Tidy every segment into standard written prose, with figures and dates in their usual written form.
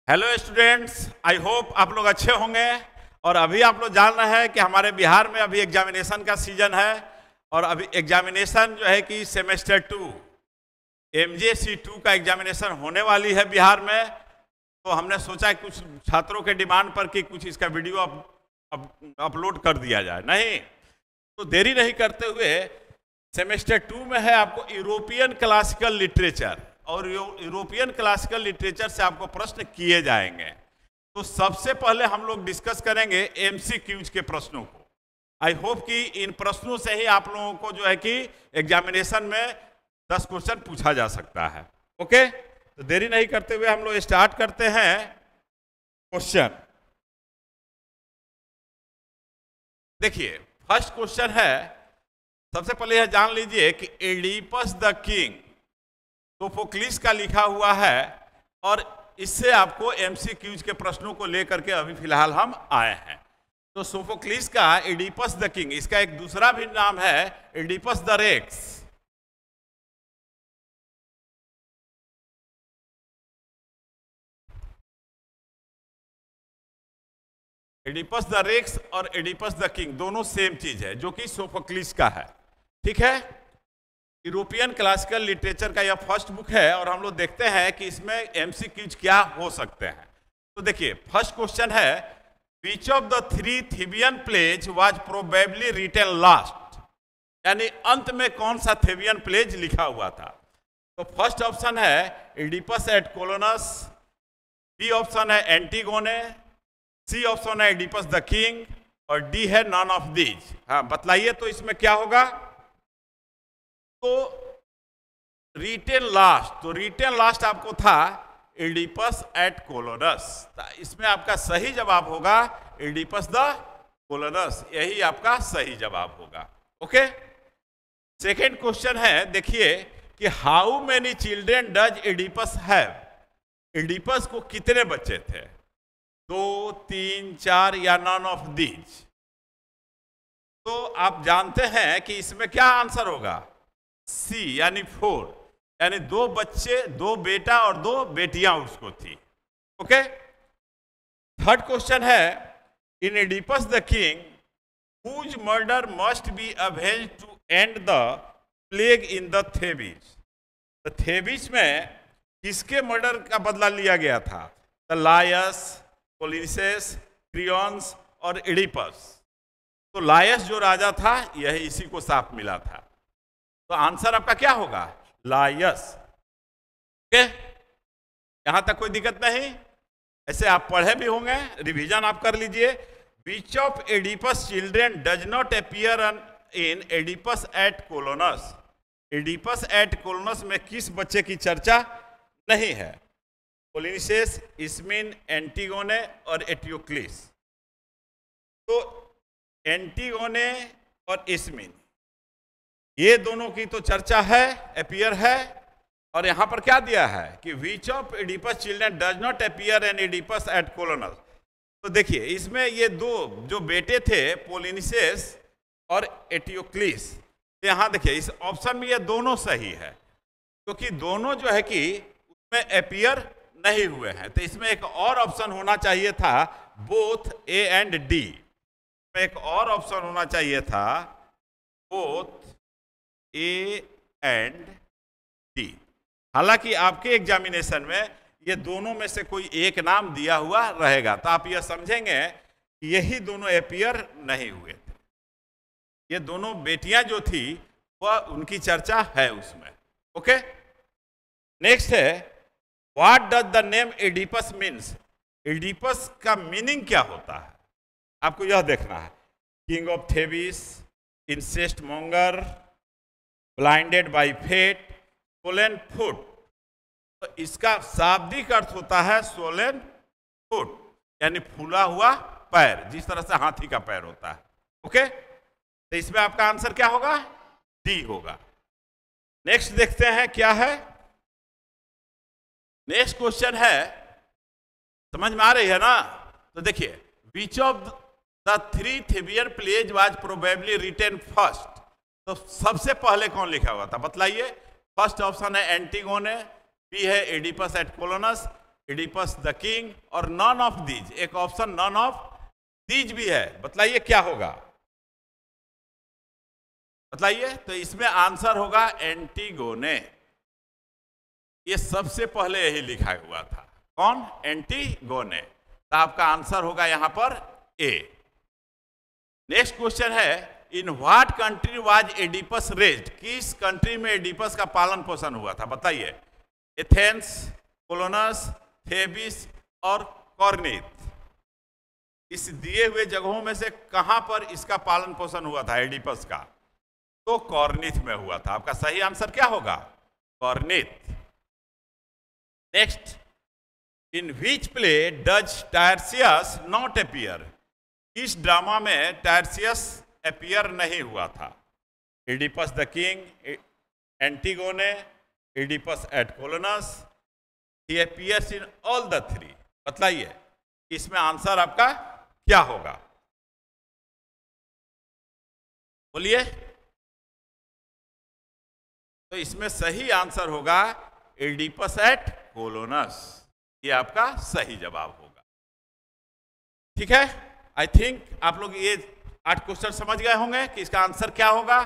Hello students, I hope आप लोग अच्छे होंगे। और अभी आप लोग जान रहे हैं कि हमारे बिहार में अभी एग्जामिनेशन का सीजन है और अभी एग्जामिनेशन जो है कि सेमेस्टर 2 MJC2 का एग्जामिनेशन होने वाली है बिहार में। तो हमने सोचा कि कुछ छात्रों के डिमांड पर कि कुछ इसका वीडियो अपलोड कर दिया जाए। नहीं तो देरी नहीं करते हुए सेमेस्टर 2 में है आपको यूरोपियन क्लासिकल लिटरेचर, और यूरोपियन क्लासिकल लिटरेचर से आपको प्रश्न किए जाएंगे। तो सबसे पहले हम लोग डिस्कस करेंगे MCQs के प्रश्नों को। आई होप कि इन प्रश्नों से ही आप लोगों को जो है कि एग्जामिनेशन में 10 क्वेश्चन पूछा जा सकता है। ओके, तो देरी नहीं करते हुए हम लोग स्टार्ट करते हैं क्वेश्चन। देखिए, फर्स्ट क्वेश्चन है, सबसे पहले यह जान लीजिए कि एडिपस द किंग सोफोक्लिस का लिखा हुआ है, और इससे आपको MCQs के प्रश्नों को लेकर के अभी फिलहाल हम आए हैं। तो सोफोक्लिस का एडिपस द किंग, इसका एक दूसरा भी नाम है Oedipus the Rex. Oedipus the Rex और एडिपस द किंग दोनों सेम चीज है, जो कि सोफोक्लिस का है। ठीक है, यूरोपियन क्लासिकल लिटरेचर का यह फर्स्ट बुक है, और हम लोग देखते हैं कि इसमें MCQs क्या हो सकते हैं। तो देखिए, फर्स्ट क्वेश्चन है, which of the 3 Theban plays was probably written last, यानी अंत में कौन सा थेबियन प्लेज लिखा हुआ था। तो फर्स्ट ऑप्शन है एडिपस एट कोलोनस, बी ऑप्शन है एंटीगोने, सी ऑप्शन है एडिपस द किंग, और डी है नॉन ऑफ दीज। हाँ, बतलाइए तो इसमें क्या होगा। तो रिटेन लास्ट, तो रिटेन लास्ट आपको था एडिपस एट कोलोनस, इसमें आपका सही जवाब होगा एडिपस द कोलोनस, यही आपका सही जवाब होगा। ओके, सेकेंड क्वेश्चन है, देखिए कि how many children does Oedipus have, Oedipus को कितने बच्चे थे, 2, 3, 4 या नॉन ऑफ दीज। तो आप जानते हैं कि इसमें क्या आंसर होगा, सी यानी 4, यानी 2 बच्चे, 2 बेटा और 2 बेटियां उसको थी। ओके, थर्ड क्वेश्चन है, in Oedipus the king whose murder must be avenged to end the plague in the Thebes. तो थेबिस में किसके मर्डर का बदला लिया गया था, द लायस, पोलिनिसेस, क्रियॉन्स और एडिपस। तो लायस जो राजा था, यह इसी को साफ मिला था। तो आंसर आपका क्या होगा, लायस। ओके, यहां तक कोई दिक्कत नहीं, ऐसे आप पढ़े भी होंगे, रिवीजन आप कर लीजिए। Which of Oedipus children does not appear in Oedipus at Colonus, Oedipus at Colonus में किस बच्चे की चर्चा नहीं है, पोलिनिसेस, इस्मिन, एंटीगोने और एटियोक्लिस। तो एंटीगोने और इस्मिन ये दोनों की तो चर्चा है, अपीयर है, और यहां पर क्या दिया है कि which of Oedipus children does not appear in Oedipus at Colonus. तो देखिए, इसमें ये 2 जो बेटे थे, पोलिनिसेस और एटियोक्लिस, यहां देखिए इस ऑप्शन में ये दोनों सही है, क्योंकि दोनों जो है कि उसमें अपीयर नहीं हुए हैं। तो इसमें एक और ऑप्शन होना चाहिए था, बोथ ए एंड डी, एक और ऑप्शन होना चाहिए था, बोथ ए एंड डी। हालांकि आपके एग्जामिनेशन में ये दोनों में से कोई एक नाम दिया हुआ रहेगा, तो आप यह समझेंगे कि यही दोनों अपीयर नहीं हुए थे। ये दोनों बेटियां जो थी वह उनकी चर्चा है उसमें। ओके, नेक्स्ट है, what does the name Oedipus means, Oedipus का मीनिंग क्या होता है, आपको यह देखना है। King of Thebes, incest monger, blinded by fate, swollen foot. तो इसका शाब्दिक अर्थ होता है सोलेन फुट, यानी फूला हुआ पैर, जिस तरह से हाथी का पैर होता है। ओके, तो इसमें आपका आंसर क्या होगा, डी होगा। नेक्स्ट देखते हैं क्या है। नेक्स्ट क्वेश्चन है, समझ में आ रही है ना। तो देखिए, which of the 3 Theban plays was probably written first. तो सबसे पहले कौन लिखा हुआ था, बतलाइए। फर्स्ट ऑप्शन है एंटीगोने, बी है Oedipus at Colonus, Oedipus the king और नॉन ऑफ दीज, एक ऑप्शन नॉन ऑफ दीज भी है। बतलाइए क्या होगा, बतलाइए। तो इसमें आंसर होगा एंटीगोने। ये सबसे पहले यही लिखा हुआ था, कौन? एंटीगोने। तो आपका आंसर होगा यहां पर ए। नेक्स्ट क्वेश्चन है, in what country was Oedipus raised? किस कंट्री में एडिपस का पालन पोषण हुआ था? बताइए। एथेंस, कोलोनस, थेबिस और कॉर्निथ। इस दिए हुए जगहों में से कहां पर इसका पालन पोषण हुआ था एडिपस का? तो कॉर्निथ में हुआ था। आपका सही आंसर क्या होगा? Corinth. Next, in which play does Tiresias not appear? इस ड्रामा में टायर्सियस अपीयर नहीं हुआ था। Oedipus the king, Antigone, Oedipus at Colonus, he appears in all the three. बतलाइए इसमें आंसर आपका क्या होगा? बोलिए। तो इसमें सही आंसर होगा एडिपस एट कोलोनस। ये आपका सही जवाब होगा। ठीक है, आई थिंक आप लोग ये 8 क्वेश्चन समझ गए होंगे कि इसका आंसर क्या होगा।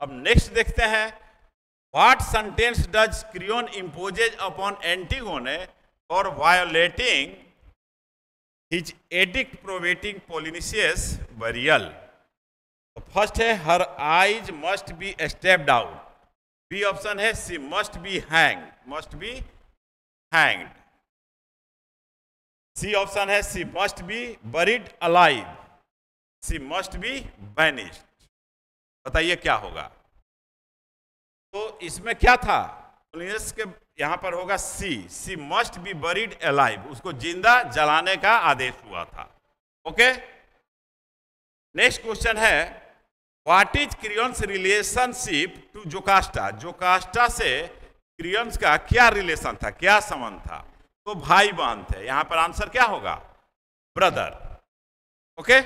अब नेक्स्ट देखते हैं, what sentence does Creon imposes upon Antigone for violating his edict prohibiting Polynices burial? तो फर्स्ट है, her eyes must be stepped out. B option है, she must be hang, must be hanged. C option है, she must be buried alive, she must be banished. बताइए क्या होगा? तो इसमें क्या था? पोलिनियस के यहां पर होगा she must be buried alive, उसको जिंदा जलाने का आदेश हुआ था। ओके। नेक्स्ट क्वेश्चन है, what is Creon's relationship to Jocasta? Jocasta से क्रियंस का क्या रिलेशन था, क्या संबंध था? तो भाई बहन थे। यहां पर आंसर क्या होगा? ब्रदर। ओके,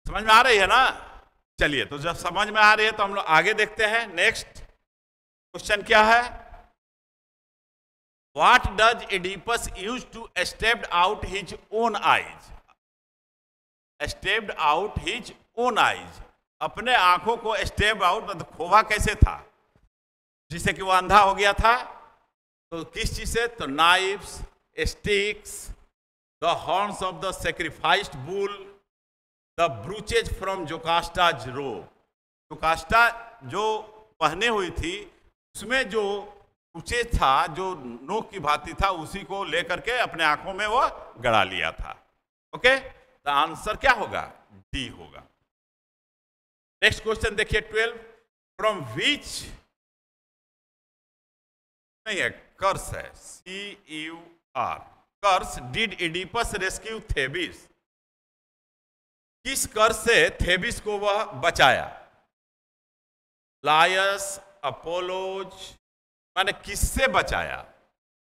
समझ में आ रही है ना? चलिए, तो जब समझ में आ रही है तो हम लोग आगे देखते हैं। नेक्स्ट क्वेश्चन क्या है, what does Oedipus use to stepped out his own eyes? Stepped out his own eyes, अपने आंखों को स्टेप आउट, मतलब खोवा कैसे था जिससे कि वो अंधा हो गया था? तो किस चीज से? तो knives, sticks, the horns of the sacrificed bull, the brooches from Jocasta's robe. Jocasta जो पहने हुई थी उसमें जो ब्रूचेज था, जो नोक की भांति था, उसी को लेकर के अपने आंखों में वो गड़ा लिया था। ओके, तो आंसर क्या होगा? डी होगा। नेक्स्ट क्वेश्चन देखिए 12, फ्रॉम विच, नहीं है, कर्स है, CUR, curse did Oedipus rescue Thebes? किस कर्स से थेबिस को वह बचाया? लायस, अपोलोज, माने किससे बचाया?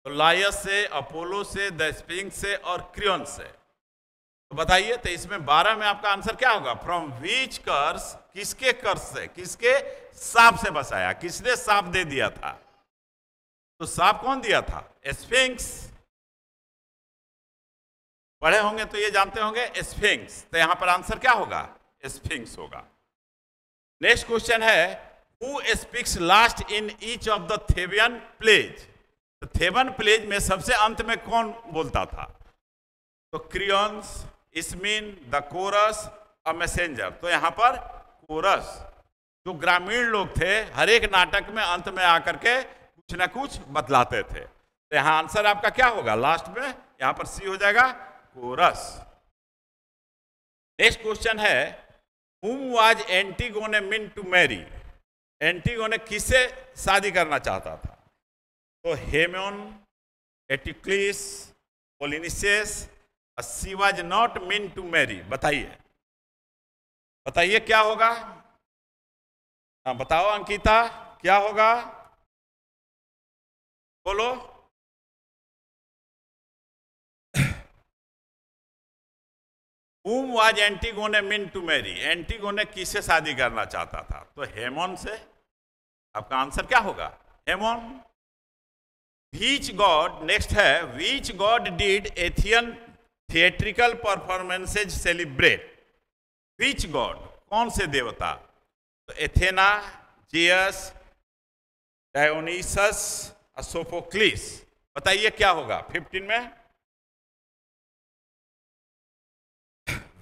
तो लायस से, अपोलो से, द स्पिंक्स से और क्रियन से। तो बताइए, तो इसमें 12 में आपका आंसर क्या होगा? फ्रॉम विच कर्स, किसके कर्स से, किसके सांप से बचाया? किसने सांप दे दिया था? तो सांप कौन दिया था? स्फिंक्स। पढ़े होंगे तो ये जानते होंगे, स्फिंक्स। तो यहां पर आंसर क्या होगा? स्फिंक्स होगा। नेक्स्ट क्वेश्चन है, who speaks last in each of the Theban plays? तो थेबन प्लेज में सबसे अंत में कौन बोलता था? तो क्रियंस, इसमीन, द कोरस और मैसेंजर। तो यहां पर कोरस, जो ग्रामीण लोग थे, हर एक नाटक में अंत में आकर के कुछ ना कुछ बतलाते थे। तो यहां आंसर आपका क्या होगा? लास्ट में यहां पर सी हो जाएगा, कोरस। नेक्स्ट क्वेश्चन है, whom was Antigone mean to marry? Antigone किससे शादी करना चाहता था? तो Haemon, Eteocles, Polynices, she was not mean to marry. बताइए, बताइए क्या होगा? हाँ बताओ अंकिता, क्या होगा? बोलो। whom was Antigone mean to marry? Antigone किससे शादी करना चाहता था? तो हेमोन से। आपका आंसर क्या होगा? हेमोन। Which god, नेक्स्ट है, which god did Athenian theatrical performances celebrate? Which god, कौन से देवता? तो एथेना, जियस, डायोनीसस, सोफोक्लिस। बताइए क्या होगा 15 में?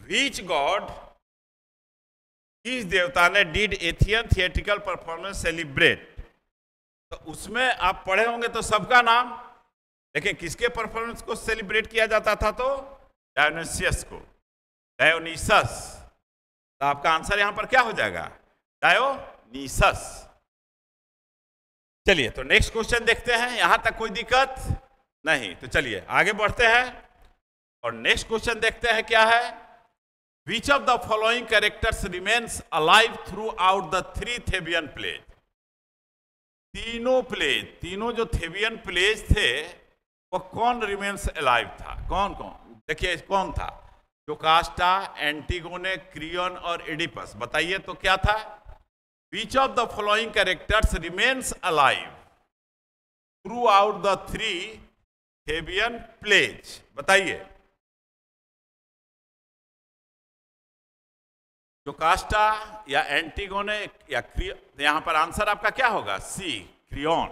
Which god, किस देवता ने डिड एथियन थिएट्रिकल परफॉर्मेंस सेलिब्रेट? तो उसमें आप पढ़े होंगे तो सबका नाम, लेकिन किसके परफॉर्मेंस को सेलिब्रेट किया जाता था? तो डायोनिसियस को, डायोनीसस। तो आपका आंसर यहां पर क्या हो जाएगा? डायोनीसस। चलिए तो नेक्स्ट क्वेश्चन देखते हैं, यहां तक कोई दिक्कत नहीं? तो चलिए आगे बढ़ते हैं और नेक्स्ट क्वेश्चन देखते हैं क्या है। Which of the following characters remains alive throughout the 3 Theban plays? तीनों जो थेबियन प्लेज थे वो कौन रिमेन्स अलाइव था? कौन कौन? देखिए कौन था? जोकास्टा, एंटीगोने, क्रियन और एडिपस। बताइए तो क्या था? Which of the following characters remains alive throughout the 3 Theban plays? बताइए। जोकास्टा या एंटीगोने या यहां पर आंसर आपका क्या होगा? सी, क्रियन।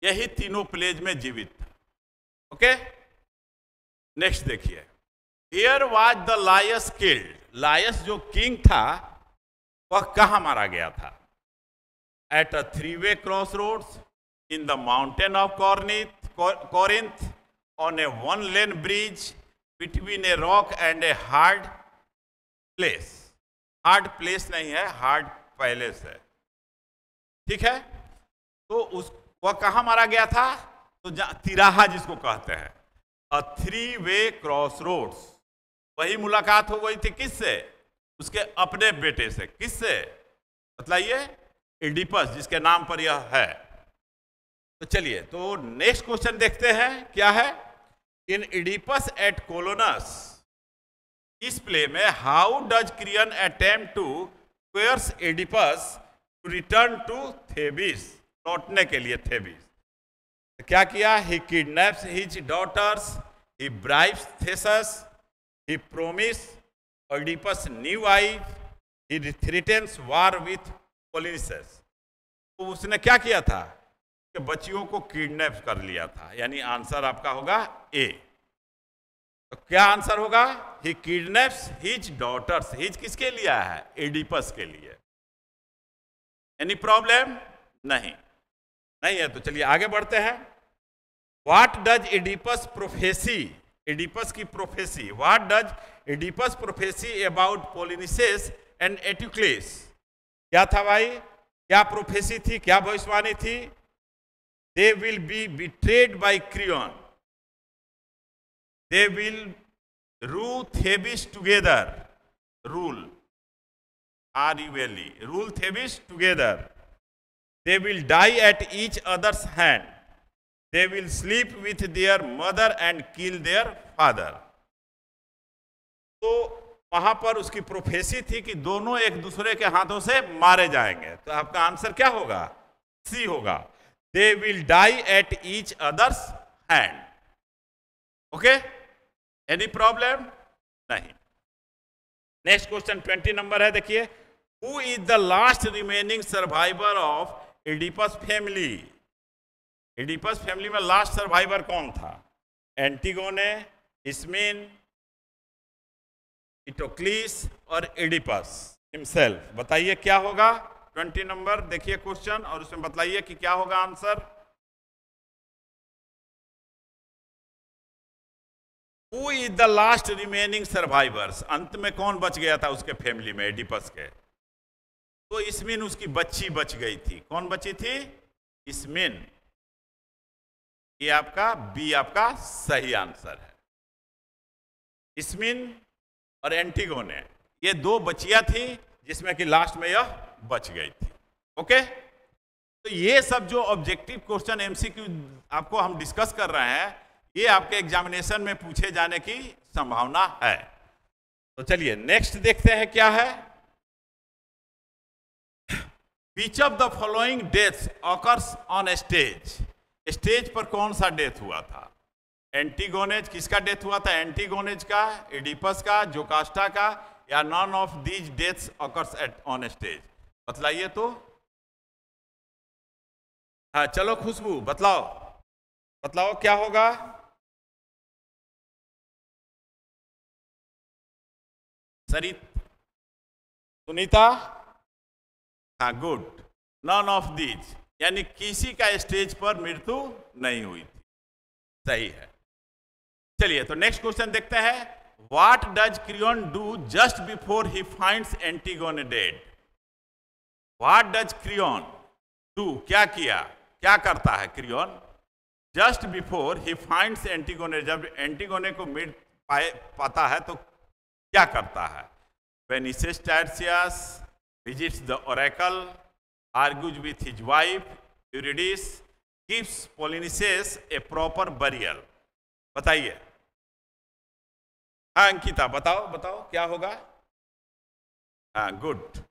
यही तीनों प्लेज में जीवित था। ओके, नेक्स्ट देखिए। Here was the Laius killed. Laius जो किंग था वह कहां मारा गया था? At a 3-way crossroads, in the mountain of Corinth, on a 1-lane bridge, between a rock and a hard place. Hard place नहीं है, हार्ड पैलेस है, ठीक है। तो वह कहां मारा गया था? तो तिराहा जिसको कहते हैं, अ 3-way क्रॉसरोड्स। वही मुलाकात हो गई थी किससे? उसके अपने बेटे से। किससे बतलाइए? एडिपस, जिसके नाम पर यह है। तो चलिए तो नेक्स्ट क्वेश्चन देखते हैं क्या है। इन एडिपस एट कोलोनस, इस प्ले में how does Creon attempt to coerce Oedipus to return to Thebes? लौटने के लिए थेबिस। तो क्या किया? He kidnaps his daughters, he bribes Theseus, he promise Oedipus new wife, he threatens war with Polynices. तो उसने क्या किया था कि बच्चियों को किडनैप कर लिया था, यानी आंसर आपका होगा ए। तो क्या आंसर होगा? He kidnaps his daughters. His किसके लिए है? एडिपस के लिए। Any problem? नहीं है। तो चलिए आगे बढ़ते हैं। What does Oedipus prophesy? Oedipus की prophecy. What does Oedipus prophesy about Polynices and Eteocles? क्या था भाई? क्या प्रोफेसी थी? क्या भविष्यवाणी थी? They will be betrayed by Creon, they will rule Thebes together. Rule, R-U-L-E, rule Thebes together. They will die at each other's hand. They will sleep with their mother and kill their father. तो वहां पर उसकी prophecy थी कि दोनों एक दूसरे के हाथों से मारे जाएंगे। तो आपका आंसर क्या होगा? सी होगा। They will die at each other's hand. Okay, any problem? नहीं। नेक्स्ट क्वेश्चन 20 नंबर है, देखिए। Who is the last remaining survivor of Oedipus family? Oedipus family में लास्ट सर्वाइवर कौन था? एंटीगोने, इस्मिन, इटोक्लिस और एडिपस हिमसेल्फ। बताइए क्या होगा? 20 नंबर देखिए क्वेश्चन और उसमें बतलाइए कि क्या होगा answer. Who is the last remaining survivors? अंत में कौन बच गया था उसके फैमिली में, एडिपस के? तो इस्मिन उसकी बच्ची बच गई थी। कौन बची थी? इस्मिन। ये आपका बी आपका सही आंसर है। इस्मिन और एंटीगोने ये दो बच्चियां थी जिसमें कि लास्ट में यह बच गई थी। ओके, तो ये सब जो ऑब्जेक्टिव क्वेश्चन एमसीक्यू आपको हम डिस्कस कर रहे हैं, ये आपके एग्जामिनेशन में पूछे जाने की संभावना है। तो चलिए नेक्स्ट देखते हैं क्या है। Which of the following deaths occurs on a stage? Stage पर कौन सा डेथ हुआ था? एंटीगोनेज, किसका डेथ हुआ था? एंटीगोनेज का, एडिपस का, जोकास्टा का, या none of these deaths occurs at on stage? बतलाइए तो। हाँ चलो खुशबू बतलाओ, बतलाओ क्या होगा? सरित, सुनीता, हाँ गुड, नॉन ऑफ दीज, यानी किसी का स्टेज पर मृत्यु नहीं हुई थी, सही है। चलिए तो नेक्स्ट क्वेश्चन देखते हैं। What does Creon do just before he finds Antigone dead? What does Creon do, क्या किया, क्या करता है Creon? Just before he finds Antigone, जब एंटीगोने को मृत पाता है तो क्या करता है? Venetius Tertius visits the oracle, argues with his wife Eurydice, gives Polonices a proper burial. बताइए। हाँ अंकिता बताओ, बताओ क्या होगा? हाँ गुड,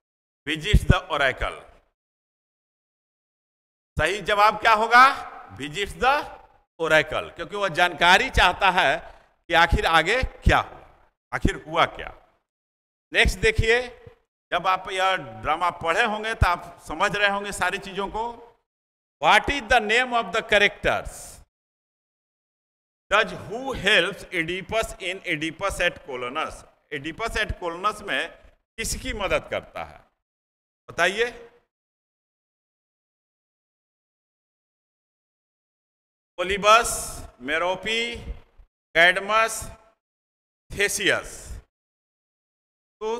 visits the oracle, सही जवाब क्या होगा? visits the oracle, क्योंकि वह जानकारी चाहता है कि आखिर आगे क्या हुआ, आखिर हुआ क्या। नेक्स्ट देखिए, जब आप यह ड्रामा पढ़े होंगे तो आप समझ रहे होंगे सारी चीजों को। What is the name of the characters does who helps Oedipus in Oedipus at Colonus? Oedipus at Colonus में किसकी मदद करता है बताइए? Polybus, Merope, Cadmus, Theseus. तो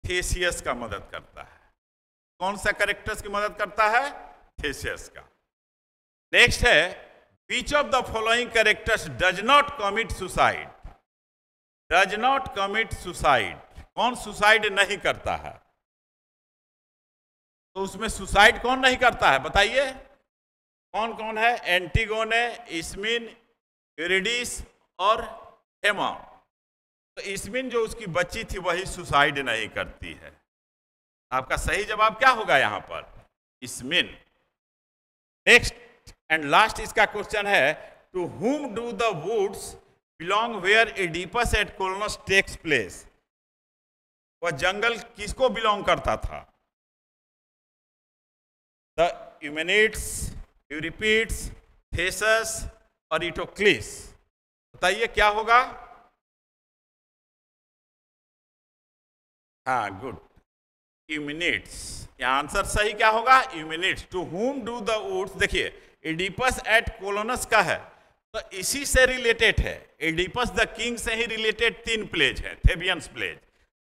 थेसियस का मदद करता है। कौन सा कैरेक्टर्स की मदद करता है? थेसियस का। नेक्स्ट है, which of the following characters does not commit suicide? Does not commit suicide, कौन सुसाइड नहीं करता है? तो उसमें सुसाइड कौन नहीं करता है बताइए? कौन कौन है? एंटीगोने, इस्मिन, यूरिडिस और हेमोन। तो इस्मिन जो उसकी बच्ची थी वही सुसाइड नहीं करती है। आपका सही जवाब क्या होगा यहां पर? इस्मिन। नेक्स्ट एंड लास्ट इसका क्वेश्चन है, to whom do the woods belong where Oedipus at Colonus takes place? वह जंगल किसको बिलोंग करता था? द यूमेनिड्स, यूरिपिड्स, थेसस और इटोक्लिस। बताइए क्या होगा? हाँ गुड, यूमेनिड्स। यहाँ आंसर सही क्या होगा? Eumenides. To whom do the woods, देखिए एडिपस एट कोलोनस का है तो इसी से रिलेटेड है। एडिपस द किंग से ही रिलेटेड 3 प्लेज है, थेबियंस प्लेज।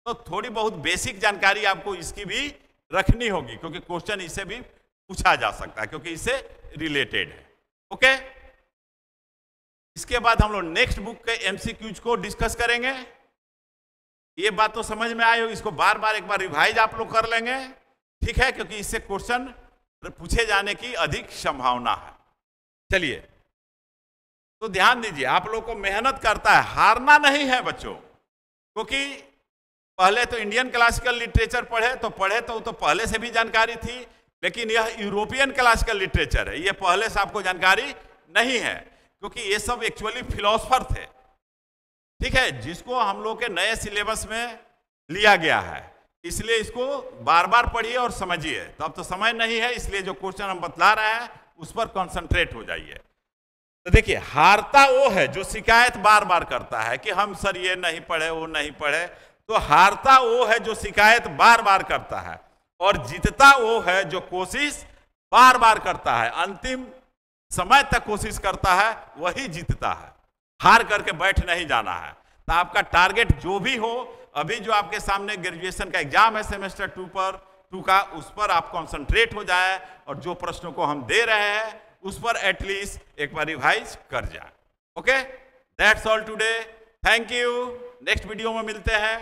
तो थोड़ी बहुत बेसिक जानकारी आपको इसकी भी रखनी होगी, क्योंकि क्वेश्चन इससे भी पूछा जा सकता है, क्योंकि इससे रिलेटेड है। ओके, इसके बाद हम लोग नेक्स्ट बुक के एमसीक्यूज को डिस्कस करेंगे। ये बात तो समझ में आई होगी, इसको बार बार एक बार रिवाइज आप लोग कर लेंगे, ठीक है, क्योंकि इससे क्वेश्चन पूछे जाने की अधिक संभावना है। चलिए तो ध्यान दीजिए, आप लोग को मेहनत करता है, हारना नहीं है बच्चों, क्योंकि पहले तो इंडियन क्लासिकल लिटरेचर पढ़े तो पहले से भी जानकारी थी, लेकिन यह यूरोपियन क्लासिकल लिटरेचर है, यह पहले से आपको जानकारी नहीं है, क्योंकि ये सब एक्चुअली फिलोसफर थे, ठीक है, जिसको हम लोग के नए सिलेबस में लिया गया है। इसलिए इसको बार बार पढ़िए और समझिए। तो अब तो समय नहीं है, इसलिए जो क्वेश्चन हम बतला रहे हैं उस पर कंसंट्रेट हो जाइए। तो देखिए, हारता वो है जो शिकायत बार बार करता है कि हम सर ये नहीं पढ़े, वो नहीं पढ़े। तो हारता वो है जो शिकायत बार बार करता है, और जीतता वो है जो कोशिश बार बार करता है, अंतिम समय तक कोशिश करता है, वही जीतता है। हार करके बैठ नहीं जाना है। तो आपका टारगेट जो भी हो, अभी जो आपके सामने ग्रेजुएशन का एग्जाम है सेमेस्टर 2 का, उस पर आप कंसंट्रेट हो जाए, और जो प्रश्नों को हम दे रहे हैं उस पर एटलीस्ट एक बार रिवाइज कर जाए। Okay, that's all today, thank you. Next video में मिलते हैं।